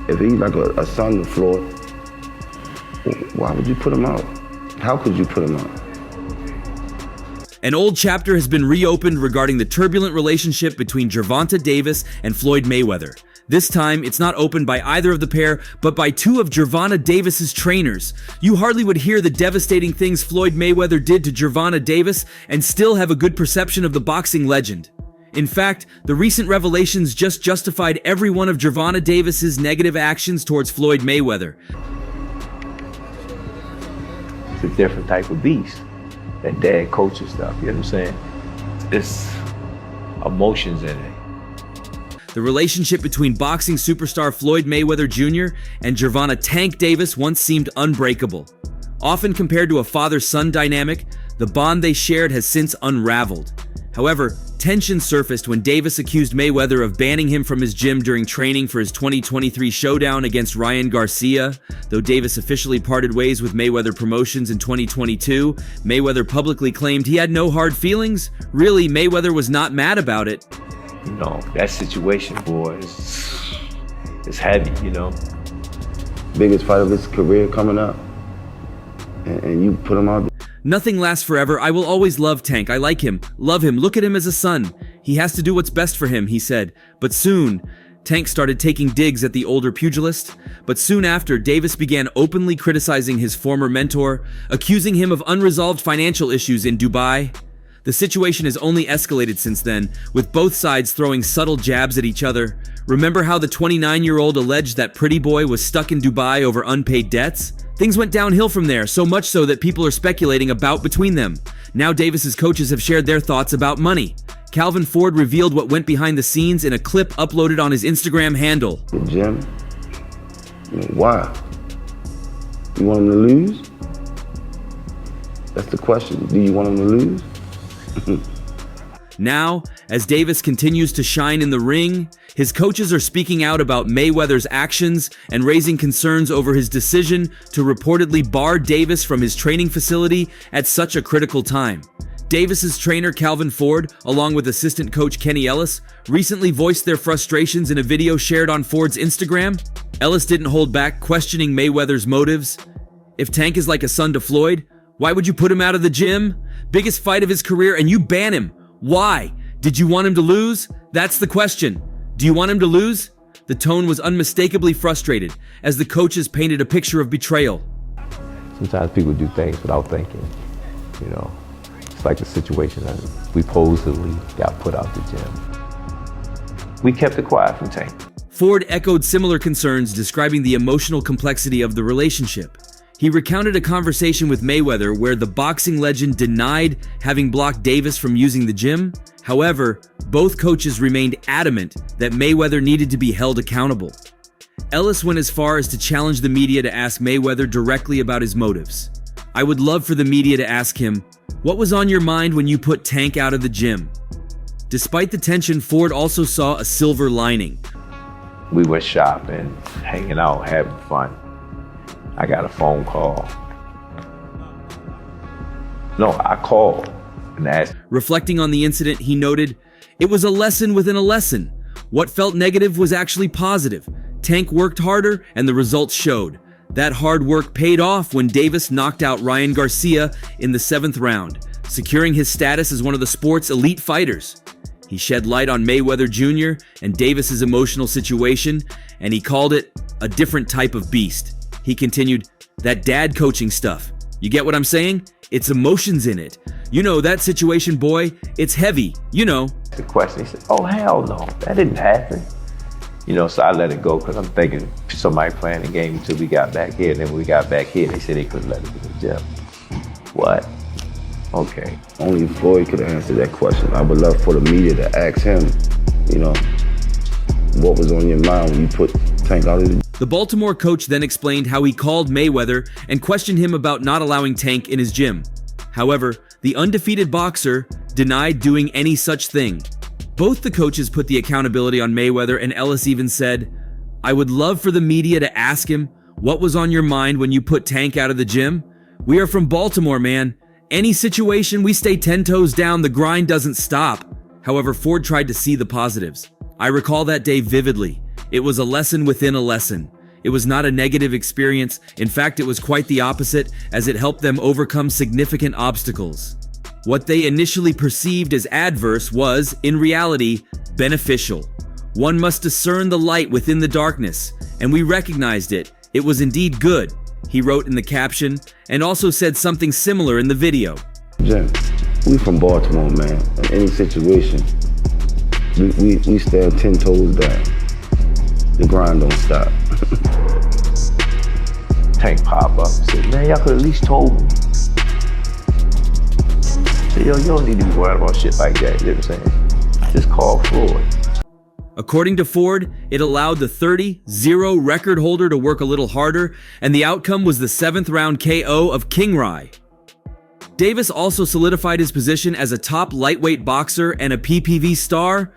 If he's like a son to Floyd, why would you put him out? How could you put him out? An old chapter has been reopened regarding the turbulent relationship between Gervonta Davis and Floyd Mayweather. This time, it's not opened by either of the pair, but by two of Gervonta Davis's trainers. You hardly would hear the devastating things Floyd Mayweather did to Gervonta Davis and still have a good perception of the boxing legend. In fact, the recent revelations just justified every one of Gervonta Davis's negative actions towards Floyd Mayweather. It's a different type of beast. That dad coaching stuff, you know what I'm saying? It's emotions in it. The relationship between boxing superstar Floyd Mayweather Jr. and Gervonta "Tank" Davis once seemed unbreakable. Often compared to a father-son dynamic, the bond they shared has since unraveled. However, tension surfaced when Davis accused Mayweather of banning him from his gym during training for his 2023 showdown against Ryan Garcia. Though Davis officially parted ways with Mayweather Promotions in 2022, Mayweather publicly claimed he had no hard feelings. Really, Mayweather was not mad about it. You know, that situation, boy, it's heavy, you know. Biggest fight of his career coming up, and you put him out. Nothing lasts forever. I will always love Tank. I like him, love him, look at him as a son. He has to do what's best for him, he said. But soon, Tank started taking digs at the older pugilist. But soon after, Davis began openly criticizing his former mentor, accusing him of unresolved financial issues in Dubai. The situation has only escalated since then, with both sides throwing subtle jabs at each other. Remember how the 29-year-old alleged that Pretty Boy was stuck in Dubai over unpaid debts? Things went downhill from there, so much so that people are speculating a bout between them. Now Davis's coaches have shared their thoughts about money. Calvin Ford revealed what went behind the scenes in a clip uploaded on his Instagram handle. The gym? Why? You want him to lose? That's the question. Do you want him to lose? Now, as Davis continues to shine in the ring, his coaches are speaking out about Mayweather's actions and raising concerns over his decision to reportedly bar Davis from his training facility at such a critical time. Davis's trainer Calvin Ford, along with assistant coach Kenny Ellis, recently voiced their frustrations in a video shared on Ford's Instagram. Ellis didn't hold back, questioning Mayweather's motives. If Tank is like a son to Floyd, why would you put him out of the gym? Biggest fight of his career and you ban him. Why? Did you want him to lose? That's the question. Do you want him to lose? The tone was unmistakably frustrated as the coaches painted a picture of betrayal. Sometimes people do things without thinking, you know. It's like the situation that we supposedly got put out the gym. We kept it quiet from Tank. Ford echoed similar concerns, describing the emotional complexity of the relationship. He recounted a conversation with Mayweather where the boxing legend denied having blocked Davis from using the gym. However, both coaches remained adamant that Mayweather needed to be held accountable. Ellis went as far as to challenge the media to ask Mayweather directly about his motives. I would love for the media to ask him, what was on your mind when you put Tank out of the gym? Despite the tension, Ford also saw a silver lining. We went shopping, hanging out, having fun. I got a phone call. No, I called and asked. Reflecting on the incident, he noted, it was a lesson within a lesson. What felt negative was actually positive. Tank worked harder and the results showed. That hard work paid off when Davis knocked out Ryan Garcia in the 7th round, securing his status as one of the sport's elite fighters. He shed light on Mayweather Jr. and Davis's emotional situation, and he called it a different type of beast. He continued, that dad coaching stuff. You get what I'm saying? It's emotions in it. You know, that situation, boy, it's heavy, you know. The question, he said, oh, hell no, that didn't happen. You know, so I let it go because I'm thinking somebody playing the game until we got back here. And then when we got back here, they said they couldn't let it in the gym. What? Okay. Only Floyd could have answered that question. I would love for the media to ask him, you know, what was on your mind when you put Tank out of the... The Baltimore coach then explained how he called Mayweather and questioned him about not allowing Tank in his gym. However, the undefeated boxer denied doing any such thing. Both the coaches put the accountability on Mayweather, and Ellis even said, I would love for the media to ask him, what was on your mind when you put Tank out of the gym? We are from Baltimore, man. Any situation, we stay 10 toes down, the grind doesn't stop. However, Ford tried to see the positives. I recall that day vividly. It was a lesson within a lesson. It was not a negative experience. In fact, it was quite the opposite, as it helped them overcome significant obstacles. What they initially perceived as adverse was, in reality, beneficial. One must discern the light within the darkness, and we recognized it. It was indeed good, he wrote in the caption, and also said something similar in the video. Jim, we from Baltimore, man. In any situation, we stand 10 toes down. The grind don't stop. Tank pop up and said, man, y'all could at least told me. Say, yo, you don't need to be worried about shit like that, you know what I'm saying? Just call Floyd. According to Ford, it allowed the 30-0 record holder to work a little harder, and the outcome was the 7th round KO of King Rai. Davis also solidified his position as a top lightweight boxer and a PPV star.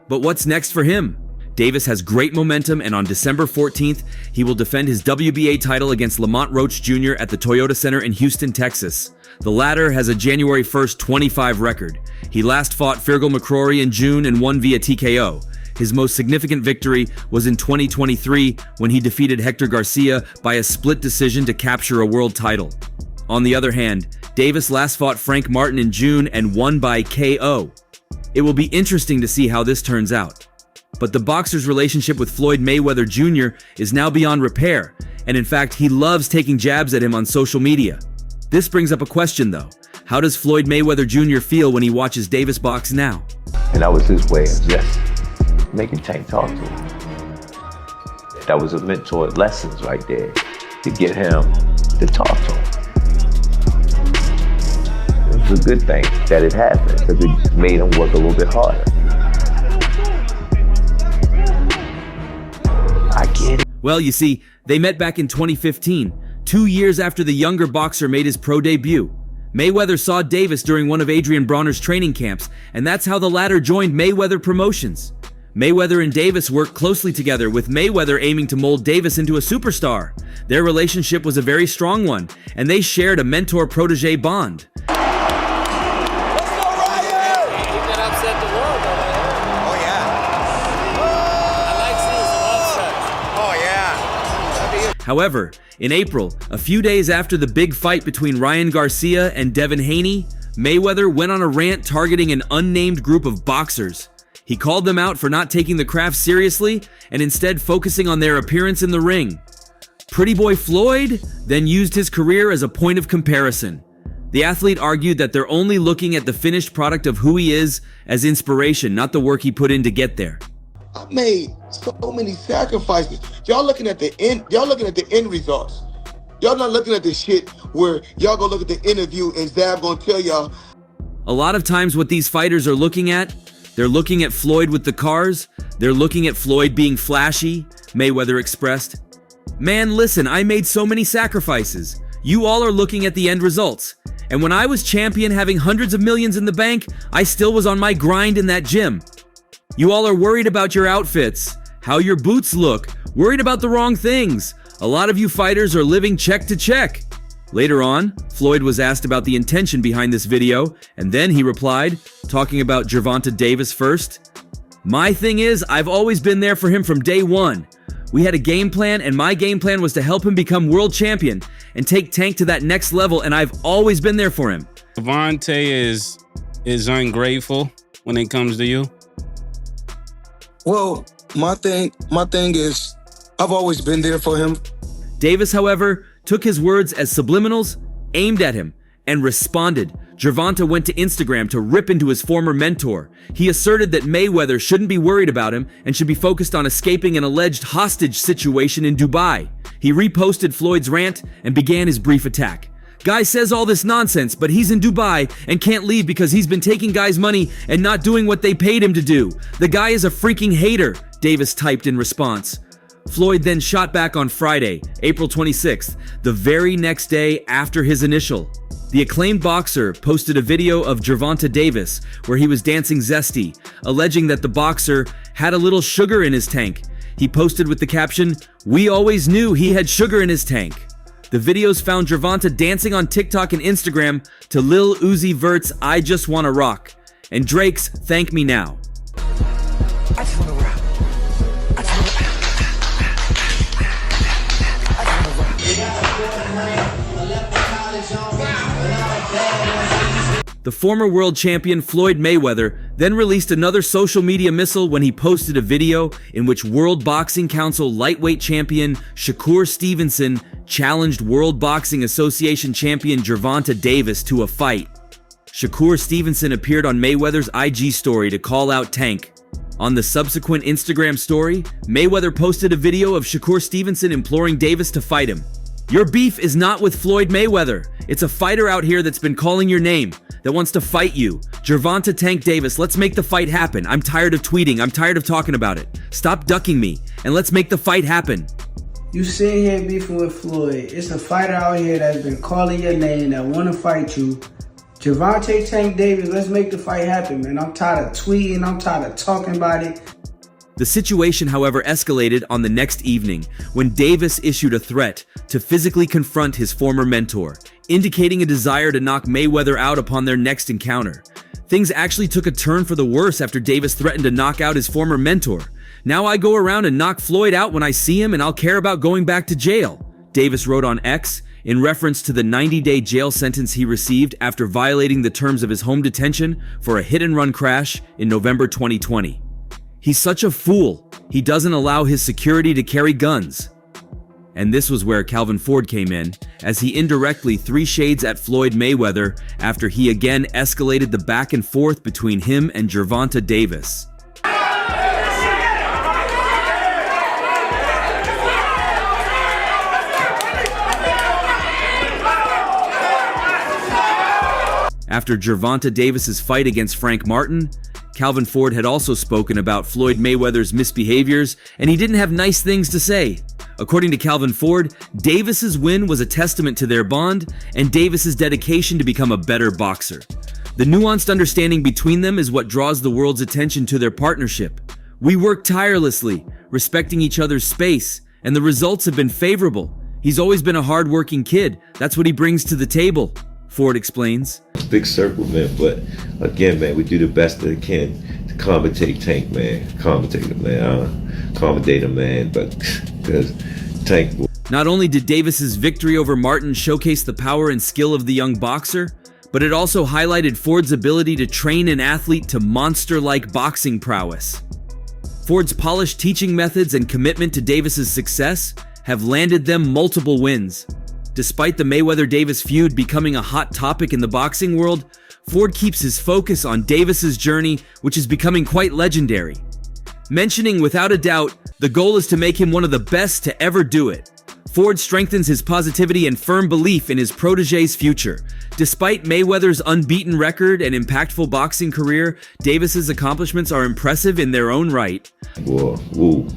But what's next for him? Davis has great momentum, and on December 14th, he will defend his WBA title against Lamont Roach Jr. at the Toyota Center in Houston, Texas. The latter has a January 1st 25 record. He last fought Fergal McCrory in June and won via TKO. His most significant victory was in 2023 when he defeated Hector Garcia by a split decision to capture a world title. On the other hand, Davis last fought Frank Martin in June and won by KO. It will be interesting to see how this turns out. But the boxer's relationship with Floyd Mayweather Jr. is now beyond repair, and in fact, he loves taking jabs at him on social media. This brings up a question though. How does Floyd Mayweather Jr. feel when he watches Davis box now? And that was his way of just making Tank talk to him. That was a mentor lessons right there to get him to talk to him. It was a good thing that it happened because it made him work a little bit harder. I get it. Well, you see, they met back in 2015, 2 years after the younger boxer made his pro debut. Mayweather saw Davis during one of Adrian Bronner's training camps, and that's how the latter joined Mayweather Promotions. Mayweather and Davis worked closely together, with Mayweather aiming to mold Davis into a superstar. Their relationship was a very strong one, and they shared a mentor-protege bond. However, in April, a few days after the big fight between Ryan Garcia and Devin Haney, Mayweather went on a rant targeting an unnamed group of boxers. He called them out for not taking the craft seriously and instead focusing on their appearance in the ring. Pretty boy Floyd then used his career as a point of comparison. The athlete argued that they're only looking at the finished product of who he is as inspiration, not the work he put in to get there. I made so many sacrifices. Y'all looking at the end. Y'all looking at the end results. Y'all not looking at the shit where y'all go look at the interview and Zab gonna tell y'all. A lot of times what these fighters are looking at, they're looking at Floyd with the cars. They're looking at Floyd being flashy, Mayweather expressed. Man, listen, I made so many sacrifices. You all are looking at the end results. And when I was champion having hundreds of millions in the bank, I still was on my grind in that gym. You all are worried about your outfits, how your boots look, worried about the wrong things. A lot of you fighters are living check to check. Later on, Floyd was asked about the intention behind this video, and then he replied, talking about Gervonta Davis first. My thing is, I've always been there for him from day one. We had a game plan, and my game plan was to help him become world champion and take Tank to that next level, and I've always been there for him. Gervonta is ungrateful when it comes to you. Well, my thing is, I've always been there for him. Davis, however, took his words as subliminals, aimed at him, and responded. Gervonta went to Instagram to rip into his former mentor. He asserted that Mayweather shouldn't be worried about him and should be focused on escaping an alleged hostage situation in Dubai. He reposted Floyd's rant and began his brief attack. Guy says all this nonsense, but he's in Dubai and can't leave because he's been taking guys' money and not doing what they paid him to do. The guy is a freaking hater, Davis typed in response. Floyd then shot back on Friday, April 26th, the very next day after his initial. The acclaimed boxer posted a video of Gervonta Davis where he was dancing zesty, alleging that the boxer had a little sugar in his tank. He posted with the caption, "We always knew he had sugar in his tank." The videos found Gervonta dancing on TikTok and Instagram to Lil Uzi Vert's "I Just Wanna Rock" and Drake's "Thank Me Now." I just wanna rock. I just wanna The former world champion Floyd Mayweather then released another social media missile when he posted a video in which World Boxing Council lightweight champion Shakur Stevenson challenged World Boxing Association champion Gervonta Davis to a fight. Shakur Stevenson appeared on Mayweather's IG story to call out Tank. On the subsequent Instagram story, Mayweather posted a video of Shakur Stevenson imploring Davis to fight him. "Your beef is not with Floyd Mayweather. It's a fighter out here that's been calling your name, that wants to fight you. Gervonta Tank Davis, let's make the fight happen. I'm tired of tweeting. I'm tired of talking about it. Stop ducking me, and let's make the fight happen." You sitting here beefing with Floyd. It's a fighter out here that's been calling your name, that want to fight you. Gervonta Tank Davis, let's make the fight happen, man. I'm tired of tweeting. I'm tired of talking about it. The situation, however, escalated on the next evening when Davis issued a threat to physically confront his former mentor, indicating a desire to knock Mayweather out upon their next encounter. Things actually took a turn for the worse after Davis threatened to knock out his former mentor. "Now I go around and knock Floyd out when I see him, and I'll care about going back to jail," Davis wrote on X, in reference to the 90-day jail sentence he received after violating the terms of his home detention for a hit-and-run crash in November 2020. "He's such a fool. He doesn't allow his security to carry guns." And this was where Calvin Ford came in, as he indirectly threw shades at Floyd Mayweather after he again escalated the back and forth between him and Gervonta Davis. After Gervonta Davis's fight against Frank Martin, Calvin Ford had also spoken about Floyd Mayweather's misbehaviors, and he didn't have nice things to say. According to Calvin Ford, Davis's win was a testament to their bond and Davis's dedication to become a better boxer. The nuanced understanding between them is what draws the world's attention to their partnership. "We work tirelessly, respecting each other's space, and the results have been favorable. He's always been a hard-working kid. That's what he brings to the table," Ford explains. Big circle, man, but again, man, we do the best that we can to accommodate Tank, man. Accommodate him, man. Accommodate him, man, but because Tank... Not only did Davis's victory over Martin showcase the power and skill of the young boxer, but it also highlighted Ford's ability to train an athlete to monster-like boxing prowess. Ford's polished teaching methods and commitment to Davis's success have landed them multiple wins. Despite the Mayweather-Davis feud becoming a hot topic in the boxing world, Ford keeps his focus on Davis's journey, which is becoming quite legendary. Mentioning without a doubt, the goal is to make him one of the best to ever do it. Ford strengthens his positivity and firm belief in his protege's future. Despite Mayweather's unbeaten record and impactful boxing career, Davis's accomplishments are impressive in their own right. Whoa.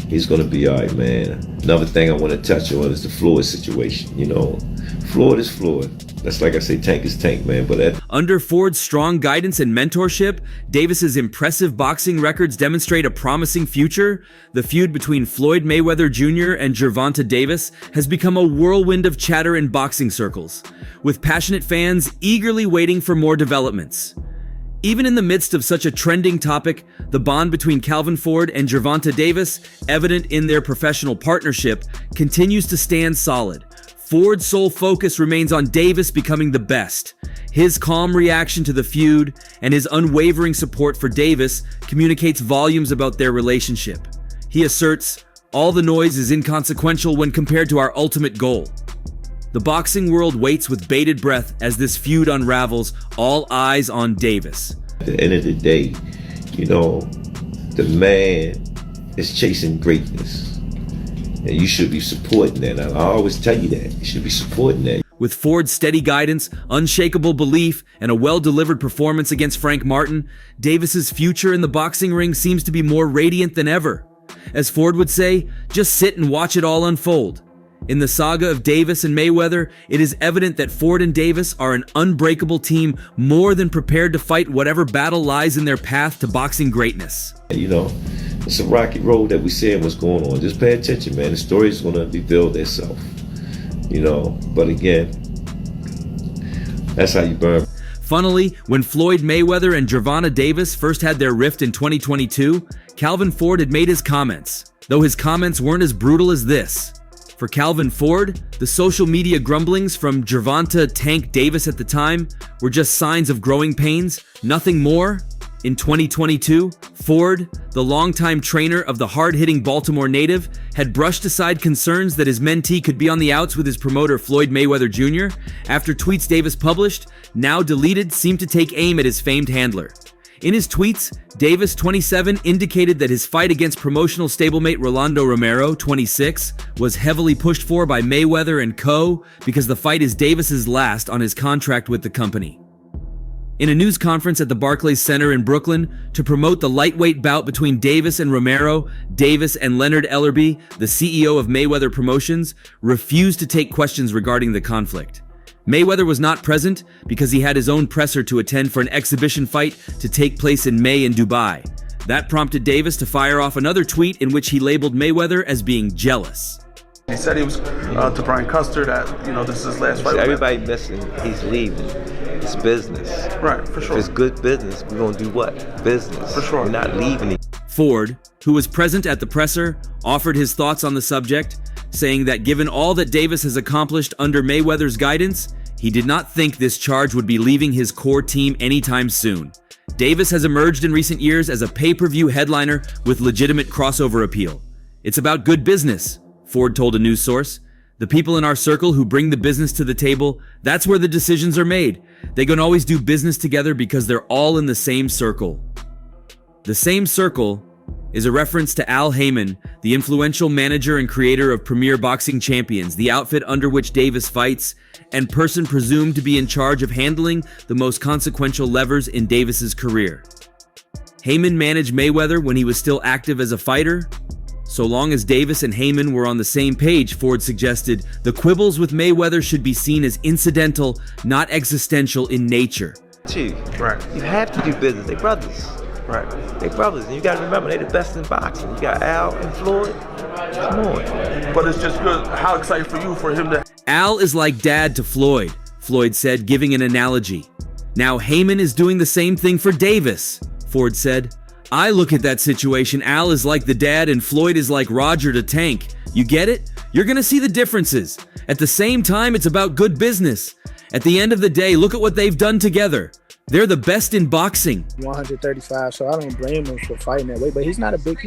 He's gonna be all right, man. Another thing I want to touch on is the Floyd situation. You know, Floyd is Floyd. That's like I say, Tank is Tank, man. But under Ford's strong guidance and mentorship, Davis's impressive boxing records demonstrate a promising future. The feud between Floyd Mayweather Jr. and Gervonta Davis has become a whirlwind of chatter in boxing circles, with passionate fans eagerly waiting for more developments. Even in the midst of such a trending topic, the bond between Calvin Ford and Gervonta Davis, evident in their professional partnership, continues to stand solid. Ford's sole focus remains on Davis becoming the best. His calm reaction to the feud and his unwavering support for Davis communicates volumes about their relationship. He asserts, "All the noise is inconsequential when compared to our ultimate goal." The boxing world waits with bated breath as this feud unravels, all eyes on Davis. At the end of the day, you know, the man is chasing greatness. And you should be supporting that. I always tell you that. You should be supporting that. With Ford's steady guidance, unshakable belief, and a well-delivered performance against Frank Martin, Davis's future in the boxing ring seems to be more radiant than ever. As Ford would say, just sit and watch it all unfold. In the saga of Davis and Mayweather, it is evident that Ford and Davis are an unbreakable team, more than prepared to fight whatever battle lies in their path to boxing greatness. You know, it's a rocky road that we seeing what's going on. Just pay attention, man. The story is going to reveal itself. You know, but again, that's how you burn. Funnily, when Floyd Mayweather and Gervonta Davis first had their rift in 2022, Calvin Ford had made his comments, though his comments weren't as brutal as this. For Calvin Ford, the social media grumblings from Gervonta Tank Davis at the time were just signs of growing pains, nothing more. In 2022, Ford, the longtime trainer of the hard-hitting Baltimore native, had brushed aside concerns that his mentee could be on the outs with his promoter Floyd Mayweather Jr. after tweets Davis published, now deleted, seemed to take aim at his famed handler. In his tweets, Davis, 27, indicated that his fight against promotional stablemate Rolando Romero, 26, was heavily pushed for by Mayweather and co. because the fight is Davis's last on his contract with the company. In a news conference at the Barclays Center in Brooklyn to promote the lightweight bout between Davis and Romero, Davis and Leonard Ellerbe, the CEO of Mayweather Promotions, refused to take questions regarding the conflict. Mayweather was not present because he had his own presser to attend for an exhibition fight to take place in May in Dubai. That prompted Davis to fire off another tweet in which he labeled Mayweather as being jealous. He said he was to Brian Custer that, this is his last fight. Everybody missing, he's leaving. It's business. Right, for sure. If it's good business, we're going to do what? Business. For sure. We're not leaving. Ford, who was present at the presser, offered his thoughts on the subject, saying that given all that Davis has accomplished under Mayweather's guidance, he did not think this charge would be leaving his core team anytime soon. Davis has emerged in recent years as a pay-per-view headliner with legitimate crossover appeal. It's about good business, Ford told a news source. The people in our circle who bring the business to the table, that's where the decisions are made. They can always do business together because they're all in the same circle. The same circle is a reference to Al Heyman, the influential manager and creator of Premier Boxing Champions, the outfit under which Davis fights, and person presumed to be in charge of handling the most consequential levers in Davis's career. Heyman managed Mayweather when he was still active as a fighter. So long as Davis and Heyman were on the same page, Ford suggested, the quibbles with Mayweather should be seen as incidental, not existential in nature. Right. You have to do business. They're brothers. Right. They're brothers. And you got to remember, they're the best in boxing. You got Al and Floyd. Come on. But it's just good. How excited for you for him to... Al is like dad to Floyd, Floyd said, giving an analogy. Now Heyman is doing the same thing for Davis, Ford said. I look at that situation, Al is like the dad and Floyd is like Roger to Tank. You get it? You're gonna see the differences. At the same time, it's about good business. At the end of the day, look at what they've done together. They're the best in boxing. 135, so I don't blame him for fighting that way. But he's not a big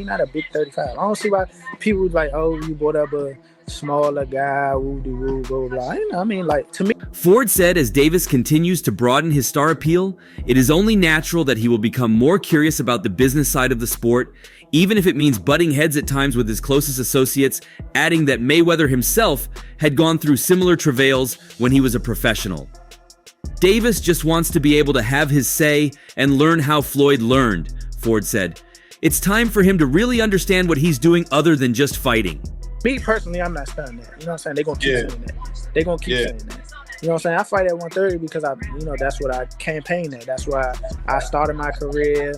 35. I don't see why people like, oh, you brought up a smaller guy, woo-de-woo, blah, blah, blah. I mean, like, to me. Ford said as Davis continues to broaden his star appeal, it is only natural that he will become more curious about the business side of the sport, even if it means butting heads at times with his closest associates, adding that Mayweather himself had gone through similar travails when he was a professional. Davis just wants to be able to have his say and learn how Floyd learned, Ford said. It's time for him to really understand what he's doing other than just fighting. Me personally, I'm not stunned that. You know what I'm saying? They're going to keep saying that. They're going to keep saying that. You know what I'm saying? I fight at 130 because that's what I campaigned at. That's why I started my career.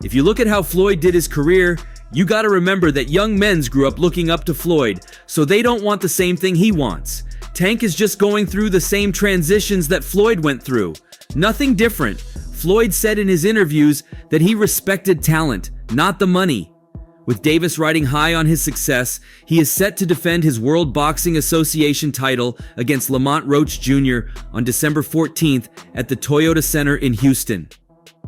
If you look at how Floyd did his career, you gotta remember that young men's grew up looking up to Floyd, so they don't want the same thing he wants. Tank is just going through the same transitions that Floyd went through. Nothing different. Floyd said in his interviews that he respected talent, not the money. With Davis riding high on his success, he is set to defend his World Boxing Association title against Lamont Roach Jr. on December 14th at the Toyota Center in Houston.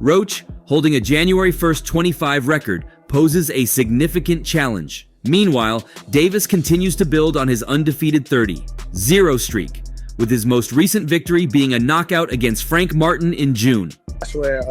Roach, holding a January 1st 25 record, poses a significant challenge. Meanwhile, Davis continues to build on his undefeated 30-0 streak, with his most recent victory being a knockout against Frank Martin in June. That's where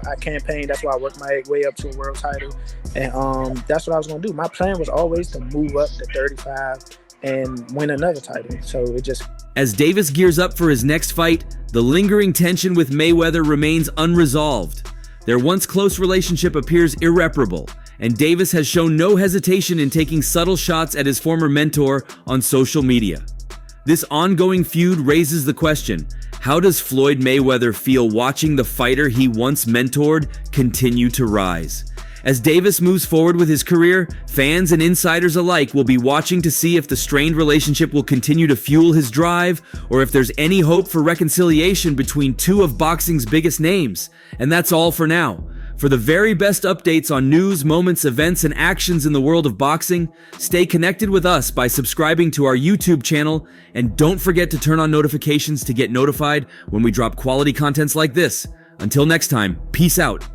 I campaigned. That's why I worked my way up to a world title. And that's what I was going to do. My plan was always to move up to 35 and win another title. So it just... As Davis gears up for his next fight, the lingering tension with Mayweather remains unresolved. Their once close relationship appears irreparable, and Davis has shown no hesitation in taking subtle shots at his former mentor on social media. This ongoing feud raises the question, how does Floyd Mayweather feel watching the fighter he once mentored continue to rise? As Davis moves forward with his career, fans and insiders alike will be watching to see if the strained relationship will continue to fuel his drive, or if there's any hope for reconciliation between two of boxing's biggest names. And that's all for now. For the very best updates on news, moments, events, and actions in the world of boxing, stay connected with us by subscribing to our YouTube channel, and don't forget to turn on notifications to get notified when we drop quality contents like this. Until next time, peace out.